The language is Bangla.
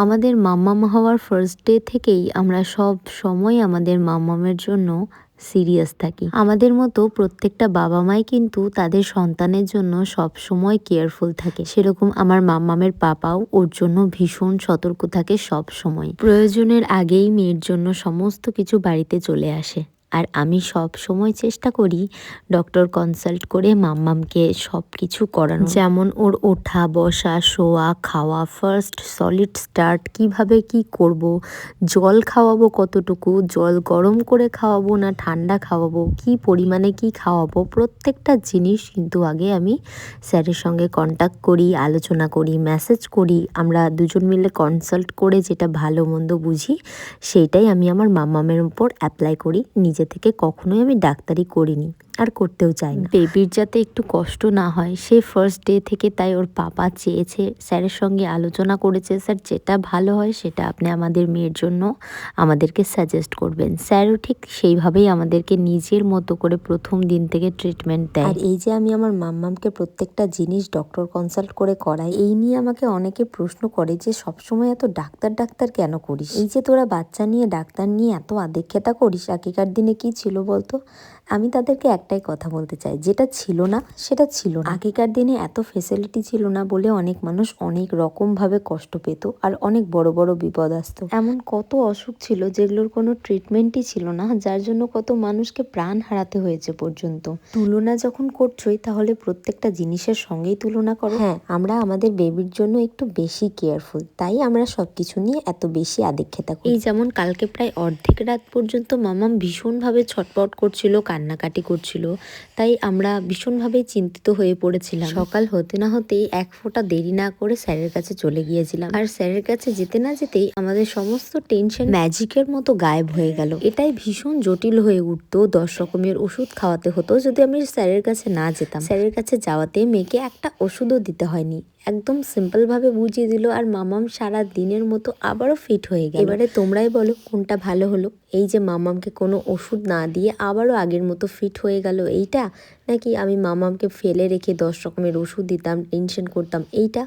আমাদের মাম্মাম হওয়ার ফার্স্ট ডে থেকেই আমরা সব সময় আমাদের মাম্মামের জন্য সিরিয়াস থাকি। আমাদের মতো প্রত্যেকটা বাবা মাই কিন্তু তাদের সন্তানের জন্য সব সময় কেয়ারফুল থাকে। সেরকম আমার মাম্মামের পাপাও ওর জন্য ভীষণ সতর্ক থাকে সব সময়। প্রয়োজনের আগেই মেয়ের জন্য সমস্ত কিছু বাড়িতে চলে আসে। আর আমি সব সময় চেষ্টা করি ডক্টর কনসাল্ট করে মাম্মামকে সব কিছু করানো, যেমন ওর ওঠা বসা শোয়া খাওয়া, ফার্স্ট সলিড স্টার্ট কিভাবে কি করব, জল খাওয়াবো কতটুকু, জল গরম করে খাওয়াবো না ঠান্ডা খাওয়াবো, কি পরিমাণে কি খাওয়াবো, প্রত্যেকটা জিনিস কিন্তু আগে আমি স্যারের সঙ্গে কন্ট্যাক্ট করি, আলোচনা করি, মেসেজ করি। আমরা দুজন মিলে কনসাল্ট করে যেটা ভালো মন্দ বুঝি সেইটাই আমি আমার মাম্মামের উপর অ্যাপ্লাই করি। নিজে থেকে কখনোই আমি ডাক্তারি করিনি আর করতেও চাই না। বেবির যাতে একটু কষ্ট না হয় সে ফার্স্ট ডে থেকে তাই ওর পাপা চেয়েছে, স্যারের সঙ্গে আলোচনা করেছে, স্যার যেটা ভালো হয় সেটা আপনি আমাদের মেয়ের জন্য আমাদেরকে সাজেস্ট করবেন। স্যারও ঠিক সেইভাবেই আমাদেরকে নিজের মতো করে প্রথম দিন থেকে ট্রিটমেন্ট দেয়। আর এই যে আমি আমার মাম্মামকে প্রত্যেকটা জিনিস ডক্টর কনসাল্ট করে করাই, এই নিয়ে আমাকে অনেকে প্রশ্ন করে যে সবসময় এত ডাক্তার ডাক্তার কেন করিস, এই যে তোরা বাচ্চা নিয়ে ডাক্তার নিয়ে এত আদিক্ষেতা করিস, আগেকার দিনে কি ছিল বলতো? আমি তাদেরকে একটাই কথা বলতে চাই, যেটা ছিল না সেটা ছিল না। আগেকার দিনে এত ফেসিলিটি ছিল না বলে অনেক মানুষ অনেক রকম ভাবে কষ্ট পেত আর অনেক বড় বড় বিপদ আসতো। এমন কত অসুখ ছিল যেগুলোর কোনো ট্রিটমেন্টই ছিল না, যার জন্য কত মানুষকে প্রাণ হারাতে হয়েছে পর্যন্ত। তুলনা যখন করছোই তাহলে প্রত্যেকটা জিনিসের সঙ্গেই তুলনা করো। হ্যাঁ, আমরা আমাদের বেবির জন্য একটু বেশি কেয়ারফুল, তাই আমরা সবকিছু নিয়ে এত বেশি আদিক্ষেতা করি। এই যেমন কালকে প্রায় অর্ধেক রাত পর্যন্ত মামাম ভীষণভাবে ছটপট করছিল, কান্নাকাটি করছিল, তাই আমরা ভীষণভাবে চিন্তিত হয়ে পড়েছিলাম। সকাল হতে না হতেই এক ফোঁটা দেরি না করে স্যারের কাছে চলে গিয়েছিলাম। আর স্যারের কাছে যেতে না যেতেই আমাদের সমস্ত টেনশন ম্যাজিকের মতো গায়েব হয়ে গেল। এটাই ভীষণ জটিল হয়ে উঠতো, 10 রকমের ওষুধ খাওয়াতে হতো যদি আমি স্যারের কাছে না যেতাম। স্যারের কাছে যাওয়াতে মেয়েকে একটা ওষুধও দিতে হয়নি, একদম সিম্পল ভাবে বুঝিয়ে দিল আর মামাম সারা দিনের মতো আবারও ফিট হয়ে গেল। এবারে তোমরাই বলো কোনটা ভালো হলো, এই যে মামামকে কোনো ওষুধ না দিয়ে আবারও আগের মতো ফিট হয়ে গেল এইটা, নাকি আমি মামামকে ফেলে রেখে 10 রকমের ওষুধ দিতাম, টেনশন করতাম, এইটা?